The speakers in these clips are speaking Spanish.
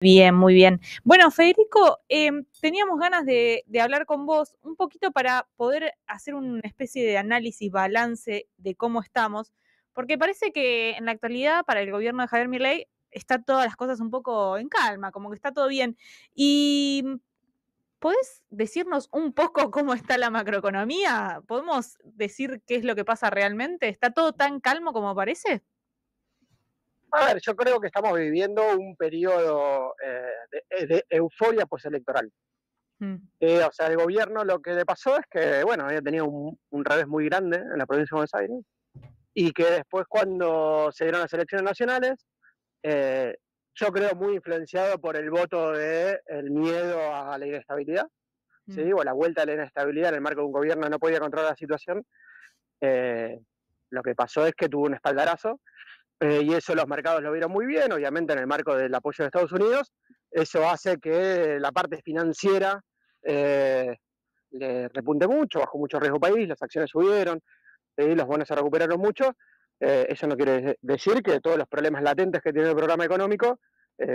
Bien, muy bien. Bueno, Federico, teníamos ganas de hablar con vos un poquito para poder hacer una especie de análisis, balance de cómo estamos, porque parece que en la actualidad para el gobierno de Javier Milei está todas las cosas un poco en calma, como que está todo bien. Y ¿podés decirnos un poco cómo está la macroeconomía? ¿Podemos decir qué es lo que pasa realmente? ¿Está todo tan calmo como parece? A ver, yo creo que estamos viviendo un periodo de euforia postelectoral. Mm, O sea, el gobierno lo que le pasó es que, bueno, había tenido un revés muy grande en la provincia de Buenos Aires y que después cuando se dieron las elecciones nacionales, eh, yo creo muy influenciado por el voto de el miedo a la inestabilidad, mm. ¿sí? O la vuelta a la inestabilidad en el marco de un gobierno que no podía controlar la situación. eh, lo que pasó es que tuvo un espaldarazo. Y eso los mercados lo vieron muy bien, obviamente en el marco del apoyo de Estados Unidos. Eso hace que la parte financiera eh, le repunte mucho, bajó mucho riesgo país, las acciones subieron, los bonos se recuperaron mucho. Eso no quiere decir que todos los problemas latentes que tiene el programa económico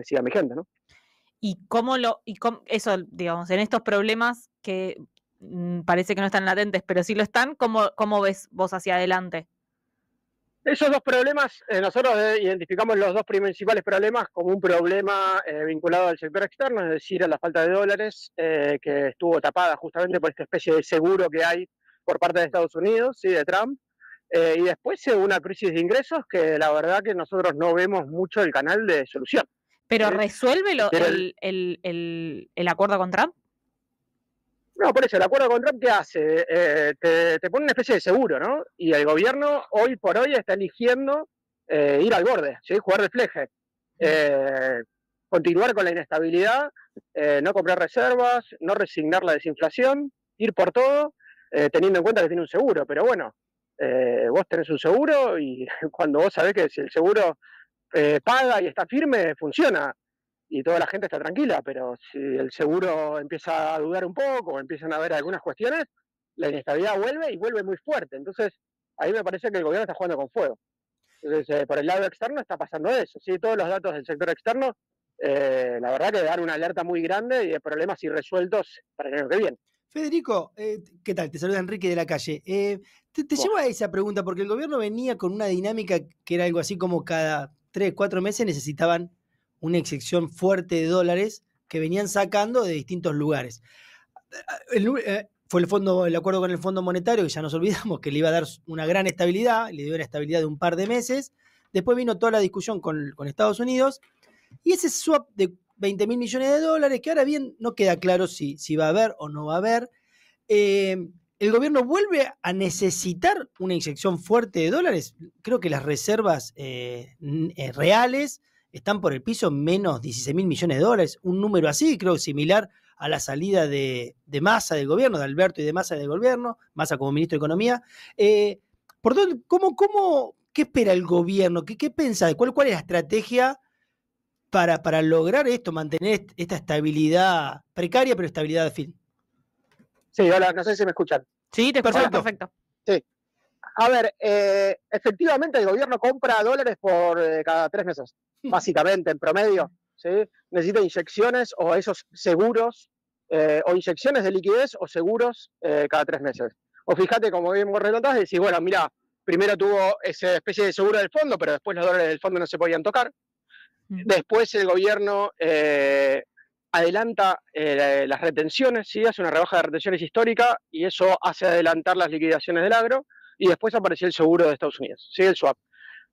sigan vigentes, ¿no? Eso, digamos, en estos problemas que parece que no están latentes, pero sí lo están, ¿cómo ves vos hacia adelante? Esos dos problemas, nosotros identificamos los dos principales problemas como un problema vinculado al sector externo, es decir, a la falta de dólares, que estuvo tapada justamente por esta especie de seguro que hay por parte de Estados Unidos, ¿sí? De Trump, y después una crisis de ingresos que la verdad que nosotros no vemos mucho el canal de solución. ¿Sí? ¿Pero resuelve Es decir, el acuerdo con Trump? no, por eso, el acuerdo con Trump, ¿qué hace? Te pone una especie de seguro, ¿no? Y el gobierno hoy por hoy está eligiendo ir al borde, ¿sí? Jugar de fleje. Mm. Eh, Continuar con la inestabilidad, no comprar reservas, no resignar la desinflación, ir por todo, teniendo en cuenta que tiene un seguro. Pero bueno, vos tenés un seguro y cuando vos sabés que si el seguro paga y está firme, funciona y toda la gente está tranquila, pero si el seguro empieza a dudar un poco o empiezan a haber algunas cuestiones, la inestabilidad vuelve y vuelve muy fuerte. Entonces, ahí me parece que el gobierno está jugando con fuego. Entonces, por el lado externo está pasando eso. ¿Sí? Todos los datos del sector externo, la verdad que dan una alerta muy grande y de problemas irresueltos para el año que viene. Federico, ¿qué tal? Te saluda Enrique de la calle. Te llevo a esa pregunta porque el gobierno venía con una dinámica que era algo así como cada 3, 4 meses necesitaban una inyección fuerte de dólares que venían sacando de distintos lugares. Fue el acuerdo con el Fondo Monetario, que ya nos olvidamos que le iba a dar una gran estabilidad, le dio una estabilidad de un par de meses. Después vino toda la discusión con Estados Unidos y ese swap de 20.000 millones de dólares, que ahora bien no queda claro si va a haber o no va a haber, el gobierno vuelve a necesitar una inyección fuerte de dólares. Creo que las reservas reales están por el piso, menos 16.000 millones de dólares, un número así, creo similar a la salida de Massa del gobierno, de Alberto y de Massa del gobierno, Massa como ministro de Economía. Por tanto, ¿qué espera el gobierno? ¿Qué piensa? ¿Cuál es la estrategia para lograr esto, mantener esta estabilidad precaria, pero estabilidad de fin? Sí, hola, no sé si me escuchan. Sí, te escuchamos Perfecto. perfecto. Sí. A ver, efectivamente el gobierno compra dólares por cada 3 meses, básicamente, en promedio. ¿Sí? Necesita inyecciones o esos seguros, o inyecciones de liquidez o seguros cada 3 meses. O fíjate, como bien vos relatás, decís, bueno, mira, primero tuvo esa especie de seguro del fondo, pero después los dólares del fondo no se podían tocar. Mm. Después el gobierno adelanta las retenciones, ¿sí? Hace una rebaja de retenciones histórica y eso hace adelantar las liquidaciones del agro. Y después apareció el seguro de Estados Unidos, ¿sí? El swap.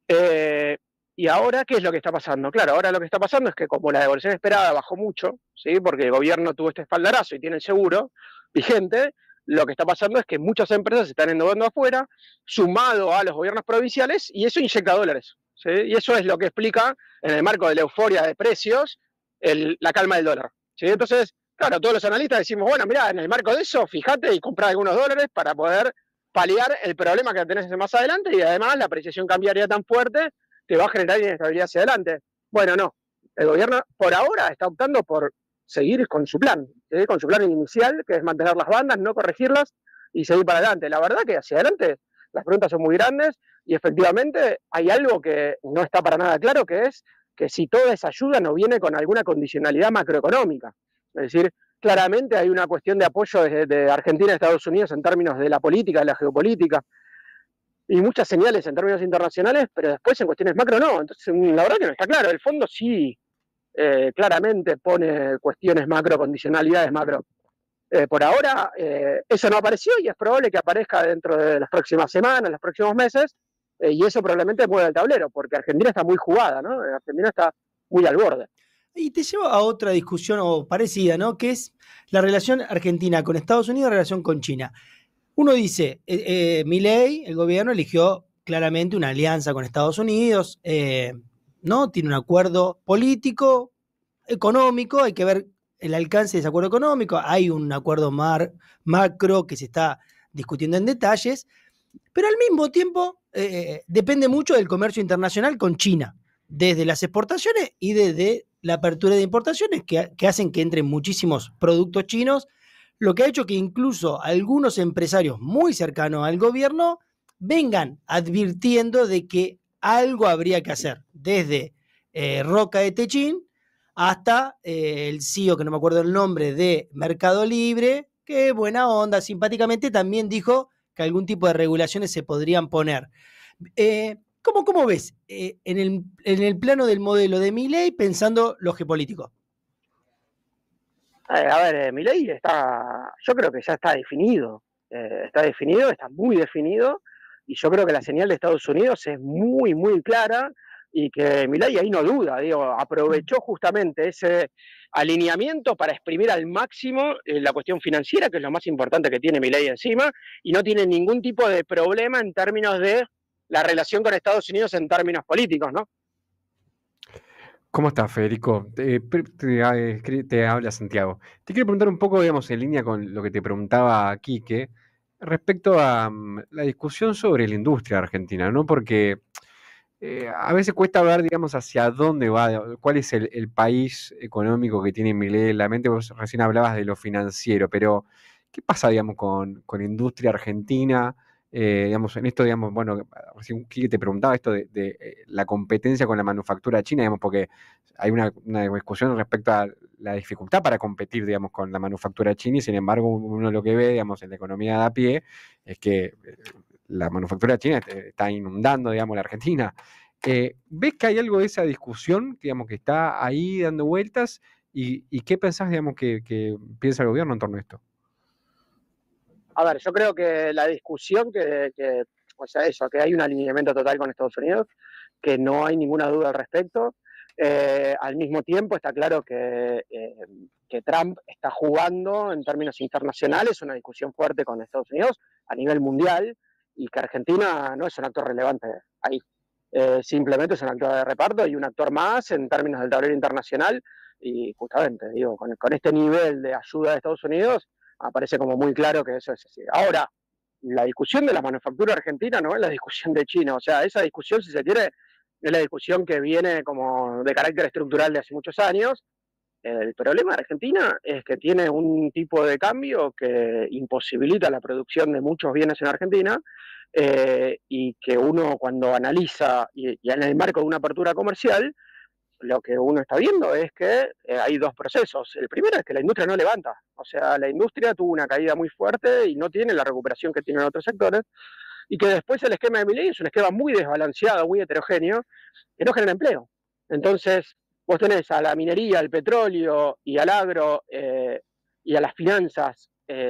Eh, y ahora, ¿qué es lo que está pasando? Claro, ahora lo que está pasando es que como la devolución esperada bajó mucho, ¿sí? Porque el gobierno tuvo este espaldarazo y tiene el seguro vigente, lo que está pasando es que muchas empresas se están endeudando afuera, sumado a los gobiernos provinciales, y eso inyecta dólares. ¿Sí? Y eso es lo que explica, en el marco de la euforia de precios, la calma del dólar. ¿Sí? Entonces, claro, todos los analistas decimos, bueno, mira, en el marco de eso, fíjate y compra algunos dólares para poder paliar el problema que tenés más adelante y además la apreciación cambiaria tan fuerte te va a generar inestabilidad hacia adelante. Bueno, no. El gobierno por ahora está optando por seguir con su plan, ¿sí? Con su plan inicial, que es mantener las bandas, no corregirlas y seguir para adelante. La verdad que hacia adelante las preguntas son muy grandes y efectivamente hay algo que no está para nada claro, que es que si toda esa ayuda no viene con alguna condicionalidad macroeconómica. Es decir, claramente hay una cuestión de apoyo de Argentina a Estados Unidos en términos de la política, de la geopolítica, y muchas señales en términos internacionales, pero después en cuestiones macro no. Entonces, la verdad que no está claro. El fondo sí claramente pone cuestiones macro, condicionalidades macro. Por ahora, eso no apareció y es probable que aparezca dentro de las próximas semanas, los próximos meses, y eso probablemente mueva el tablero, porque Argentina está muy jugada, ¿no? Argentina está muy al borde. Y te llevo a otra discusión o parecida, ¿no? Que es la relación Argentina con Estados Unidos y la relación con China. Uno dice, Milei, el gobierno, eligió claramente una alianza con Estados Unidos, ¿no? Tiene un acuerdo político, económico, hay que ver el alcance de ese acuerdo económico, hay un acuerdo macro que se está discutiendo en detalles, pero al mismo tiempo depende mucho del comercio internacional con China, desde las exportaciones y desde la apertura de importaciones que hacen que entren muchísimos productos chinos, lo que ha hecho que incluso algunos empresarios muy cercanos al gobierno vengan advirtiendo de que algo habría que hacer, desde Roca de Techín hasta el CEO, que no me acuerdo el nombre, de Mercado Libre, que buena onda, simpáticamente también dijo que algún tipo de regulaciones se podrían poner. ¿Cómo ves en el plano del modelo de Milei pensando lo geopolítico? A ver, Milei yo creo que ya está definido, está muy definido, y yo creo que la señal de Estados Unidos es muy, muy clara, y que Milei ahí no duda, digo, aprovechó justamente ese alineamiento para exprimir al máximo la cuestión financiera, que es lo más importante que tiene Milei encima, y no tiene ningún tipo de problema en términos de la relación con Estados Unidos en términos políticos, ¿no? ¿Cómo estás, Federico? Te habla Santiago. Te quiero preguntar un poco, digamos, en línea con lo que te preguntaba Quique, respecto a la discusión sobre la industria argentina, ¿no? Porque a veces cuesta ver, digamos, hacia dónde va, cuál es el país económico que tiene Milei en la mente. Vos recién hablabas de lo financiero, pero ¿qué pasa, digamos, con la industria argentina? Digamos, en esto, digamos, bueno, recién Quique te preguntaba esto de la competencia con la manufactura china, digamos, porque hay una discusión respecto a la dificultad para competir, digamos, con la manufactura china, y sin embargo, uno lo que ve, digamos, en la economía de a pie, es que la manufactura china está inundando, digamos, la Argentina. ¿Ves que hay algo de esa discusión, digamos, que está ahí dando vueltas? ¿Y qué pensás, digamos, que piensa el gobierno en torno a esto? A ver, yo creo que la discusión o sea, eso, que hay un alineamiento total con Estados Unidos, que no hay ninguna duda al respecto. Al mismo tiempo está claro que Trump está jugando en términos internacionales una discusión fuerte con Estados Unidos a nivel mundial, y que Argentina no es un actor relevante ahí. Simplemente es un actor de reparto y un actor más en términos del tablero internacional, y justamente, digo, con este nivel de ayuda de Estados Unidos, aparece como muy claro que eso es así. Ahora, la discusión de la manufactura argentina no es la discusión de China, o sea, esa discusión, si se quiere, es la discusión que viene como de carácter estructural de hace muchos años. El problema de Argentina es que tiene un tipo de cambio que imposibilita la producción de muchos bienes en Argentina, y que uno, cuando analiza, y en el marco de una apertura comercial, lo que uno está viendo es que hay dos procesos. El primero es que la industria no levanta, o sea, la industria tuvo una caída muy fuerte y no tiene la recuperación que tienen otros sectores, y que después el esquema de Milei es un esquema muy desbalanceado, muy heterogéneo, que no genera empleo. Entonces, vos tenés a la minería, al petróleo y al agro y a las finanzas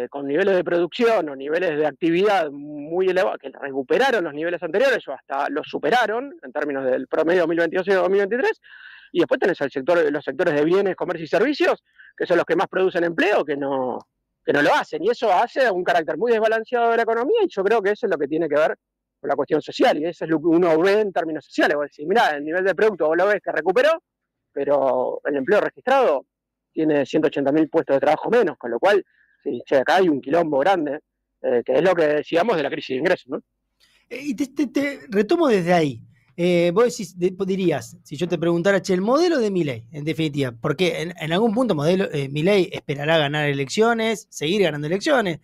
con niveles de producción o niveles de actividad muy elevados, que recuperaron los niveles anteriores o hasta los superaron en términos del promedio 2022 y 2023, y después tenés los sectores de bienes, comercio y servicios, que son los que más producen empleo, que no lo hacen, y eso hace un carácter muy desbalanceado de la economía, y yo creo que eso es lo que tiene que ver con la cuestión social, y eso es lo que uno ve en términos sociales. Vos decís, mirá, el nivel de producto vos lo ves que recuperó, pero el empleo registrado tiene 180.000 puestos de trabajo menos, con lo cual, sí, acá hay un quilombo grande, que es lo que decíamos de la crisis de ingresos, ¿no? Y te retomo desde ahí. Vos dirías, si yo te preguntara, el modelo de Milei, en definitiva, porque en algún punto Milei esperará ganar elecciones, seguir ganando elecciones,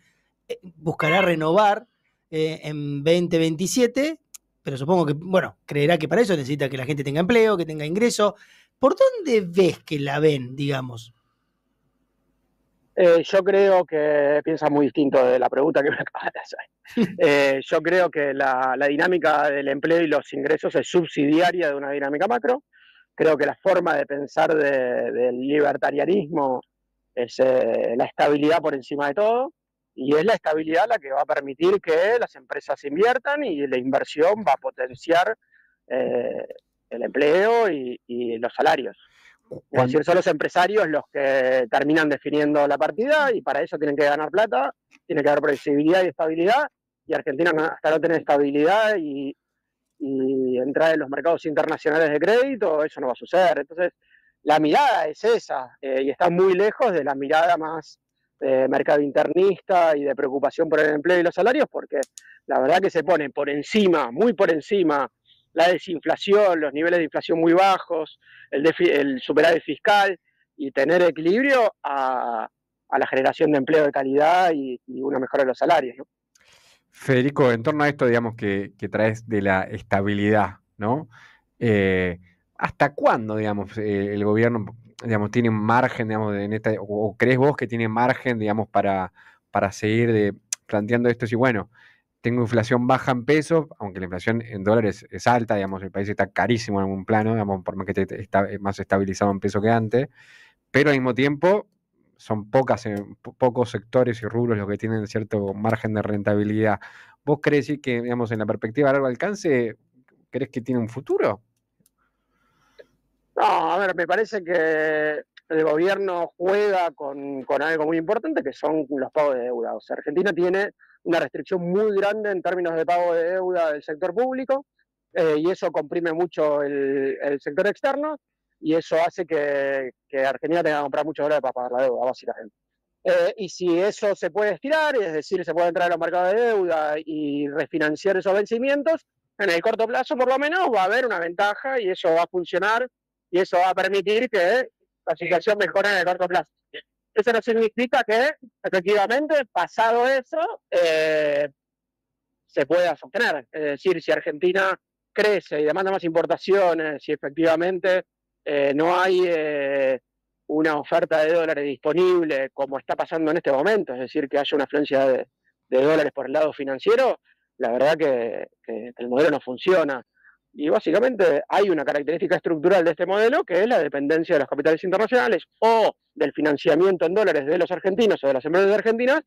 buscará renovar en 2027, pero supongo que, bueno, creerá que para eso necesita que la gente tenga empleo, que tenga ingreso. ¿Por dónde ves que la ven, digamos? Yo creo que piensa muy distinto de la pregunta que me acabas de hacer. Yo creo que la dinámica del empleo y los ingresos es subsidiaria de una dinámica macro. Creo que la forma de pensar del libertarianismo es la estabilidad por encima de todo, y es la estabilidad la que va a permitir que las empresas inviertan y la inversión va a potenciar eh, el empleo y los salarios. Es decir, son los empresarios los que terminan definiendo la partida y para eso tienen que ganar plata, tiene que haber previsibilidad y estabilidad, y Argentina hasta no tener estabilidad y entrar en los mercados internacionales de crédito, eso no va a suceder. Entonces, la mirada es esa, y está muy lejos de la mirada más mercado internista y de preocupación por el empleo y los salarios, porque la verdad que se pone por encima, muy por encima, la desinflación, los niveles de inflación muy bajos, el superávit fiscal, y tener equilibrio a la generación de empleo de calidad y una mejora de los salarios, ¿no? Federico, en torno a esto, digamos, que traes de la estabilidad, ¿no? ¿Hasta cuándo, digamos, el gobierno, digamos, tiene margen, digamos, o crees vos que tiene margen, digamos, para seguir planteando esto? Si, bueno, tengo inflación baja en pesos, aunque la inflación en dólares es alta, digamos, el país está carísimo en algún plano, digamos, por más que está más estabilizado en peso que antes, pero al mismo tiempo son pocos sectores y rubros los que tienen cierto margen de rentabilidad. ¿Vos crees que, digamos, en la perspectiva a largo alcance, crees que tiene un futuro? No, a ver, me parece que el gobierno juega con algo muy importante, que son los pagos de deuda. O sea, Argentina tiene una restricción muy grande en términos de pago de deuda del sector público, y eso comprime mucho el sector externo, y eso hace que Argentina tenga que comprar muchos dólares para pagar la deuda, básicamente. Y si eso se puede estirar, es decir, se puede entrar a los mercados de deuda y refinanciar esos vencimientos, en el corto plazo por lo menos va a haber una ventaja y eso va a funcionar y eso va a permitir que la situación mejore en el corto plazo. Eso no significa que, efectivamente, pasado eso, se pueda sostener. Es decir, si Argentina crece y demanda más importaciones, si efectivamente no hay una oferta de dólares disponible como está pasando en este momento, es decir, que haya una afluencia de dólares por el lado financiero, la verdad que el modelo no funciona. Y básicamente hay una característica estructural de este modelo, que es la dependencia de los capitales internacionales o del financiamiento en dólares de los argentinos o de las empresas argentinas,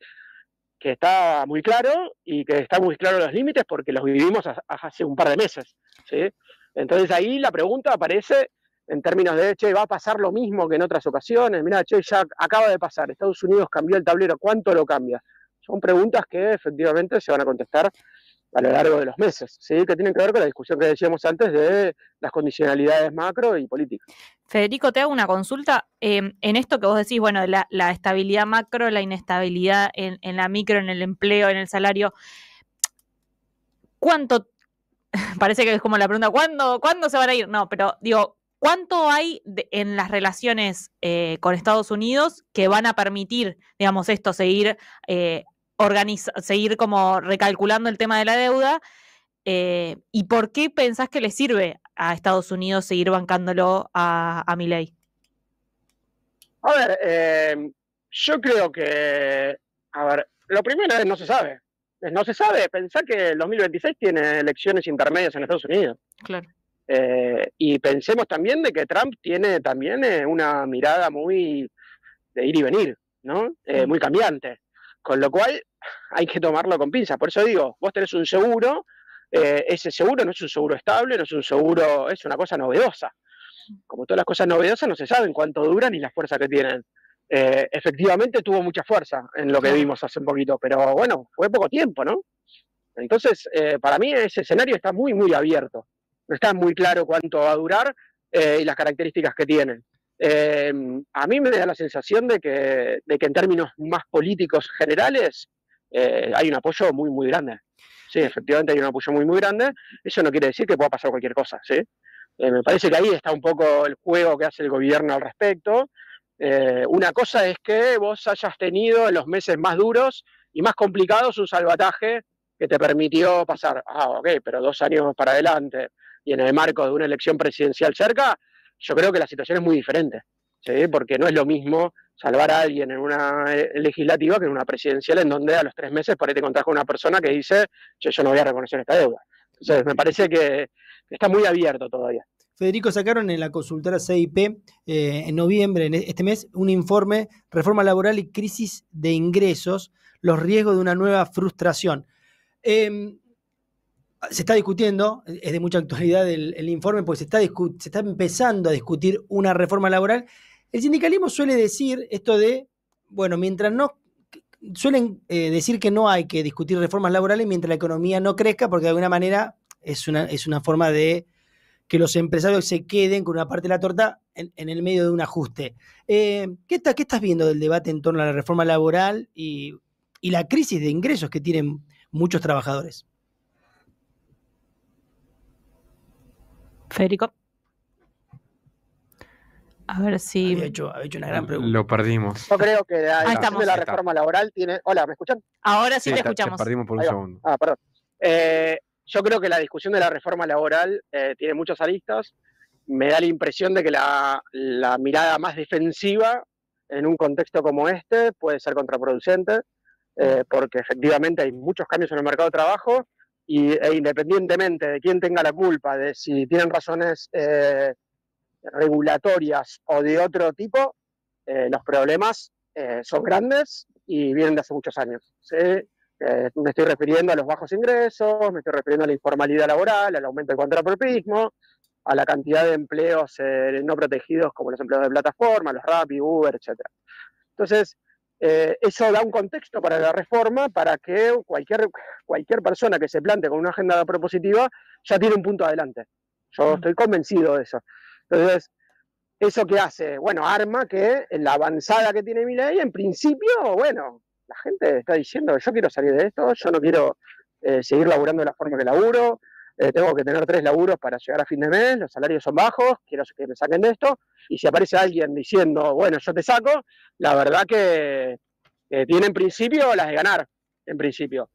que está muy claro y que está muy claro los límites porque los vivimos hace un par de meses, ¿sí? Entonces ahí la pregunta aparece en términos de, che, ¿va a pasar lo mismo que en otras ocasiones? Mirá, che, ya acaba de pasar, Estados Unidos cambió el tablero, ¿cuánto lo cambia? Son preguntas que efectivamente se van a contestar a lo largo de los meses, ¿sí? Que tienen que ver con la discusión que decíamos antes de las condicionalidades macro y políticas. Federico, te hago una consulta. En esto que vos decís, bueno, la estabilidad macro, la inestabilidad en la micro, en el empleo, en el salario, ¿cuánto? Parece que es como la pregunta, ¿cuándo se van a ir? No, pero digo, ¿cuánto hay en las relaciones con Estados Unidos que van a permitir, digamos, esto, seguir como recalculando el tema de la deuda? ¿Y por qué pensás que le sirve a Estados Unidos seguir bancándolo a Milei? A ver, yo creo que, a ver, lo primero es no se sabe. No se sabe, pensá que el 2026 tiene elecciones intermedias en Estados Unidos. Claro. Y pensemos también de que Trump tiene también una mirada muy de ir y venir, ¿no? Muy cambiante. Con lo cual hay que tomarlo con pinzas. Por eso digo, vos tenés un seguro, ese seguro no es un seguro estable, no es un seguro, es una cosa novedosa. Como todas las cosas novedosas, no se saben cuánto duran ni la fuerza que tienen. Efectivamente tuvo mucha fuerza en lo que vimos hace un poquito, pero bueno, fue poco tiempo, ¿no? Entonces, para mí ese escenario está muy, muy abierto. No está muy claro cuánto va a durar y las características que tienen. A mí me da la sensación de que en términos más políticos generales hay un apoyo muy, muy grande. Sí, efectivamente hay un apoyo muy, muy grande. Eso no quiere decir que pueda pasar cualquier cosa, ¿sí? Me parece que ahí está un poco el juego que hace el gobierno al respecto. Una cosa es que vos hayas tenido en los meses más duros y más complicados un salvataje que te permitió pasar, ok, pero 2 años para adelante y en el marco de una elección presidencial cerca, yo creo que la situación es muy diferente, ¿sí? Porque no es lo mismo salvar a alguien en una legislativa que en una presidencial en donde a los 3 meses por ahí te encontrás con una persona que dice, che, yo no voy a reconocer esta deuda. Entonces me parece que está muy abierto todavía. Federico, sacaron en la consultora CIP en noviembre, en este mes, un informe, Reforma Laboral y Crisis de Ingresos, los riesgos de una nueva frustración. Se está discutiendo, es de mucha actualidad el informe, pues se está empezando a discutir una reforma laboral. El sindicalismo suele decir esto de, bueno, mientras no, suelen decir que no hay que discutir reformas laborales mientras la economía no crezca, porque de alguna manera es una forma de que los empresarios se queden con una parte de la torta en el medio de un ajuste. ¿Qué estás viendo del debate en torno a la reforma laboral y la crisis de ingresos que tienen muchos trabajadores? Federico. A ver si... Había hecho una gran pregunta. Lo perdimos. Yo creo que la discusión de la Ahí está. reforma laboral tiene... Hola, ¿me escuchan? Ahora sí te Te escuchamos. perdimos por un Ahí va. segundo. Perdón. Yo creo que la discusión de la reforma laboral tiene muchas aristas. Me da la impresión de que la mirada más defensiva en un contexto como este puede ser contraproducente, porque efectivamente hay muchos cambios en el mercado de trabajo e independientemente de quién tenga la culpa, de si tienen razones regulatorias o de otro tipo, los problemas son grandes y vienen de hace muchos años, ¿sí? Me estoy refiriendo a los bajos ingresos, me estoy refiriendo a la informalidad laboral, al aumento del contrapropismo, a la cantidad de empleos no protegidos como los empleos de plataforma, los Rappi, Uber, etc. Entonces, eso da un contexto para la reforma para que cualquier persona que se plante con una agenda propositiva ya tiene un punto adelante. Yo estoy convencido de eso. Entonces, ¿eso qué hace? Bueno, arma que en la avanzada que tiene Milei, en principio, bueno, la gente está diciendo, yo quiero salir de esto, yo no quiero seguir laburando de la forma que laburo, tengo que tener 3 laburos para llegar a fin de mes, los salarios son bajos, quiero que me saquen de esto, y si aparece alguien diciendo, bueno, yo te saco, la verdad que tiene en principio las de ganar, en principio.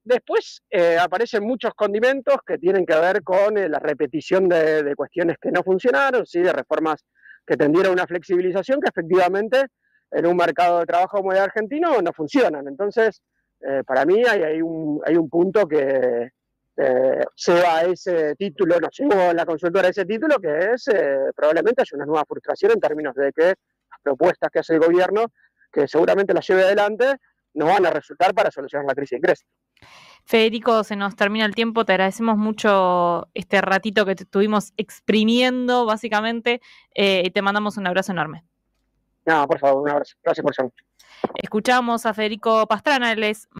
Después aparecen muchos condimentos que tienen que ver con la repetición de cuestiones que no funcionaron, ¿sí? De reformas que tendieron a una flexibilización que efectivamente en un mercado de trabajo como el argentino no funcionan. Entonces, para mí hay un punto que lleva a ese título, nos llevó a la consultora a ese título, que es probablemente hay una nueva frustración en términos de que las propuestas que hace el gobierno, que seguramente las lleve adelante, no van a resultar para solucionar la crisis de ingresos. Federico, se nos termina el tiempo, te agradecemos mucho este ratito que te estuvimos exprimiendo, básicamente, y te mandamos un abrazo enorme. No, por favor, un abrazo. Gracias por llamar. Escuchamos a Federico Pastrana, él es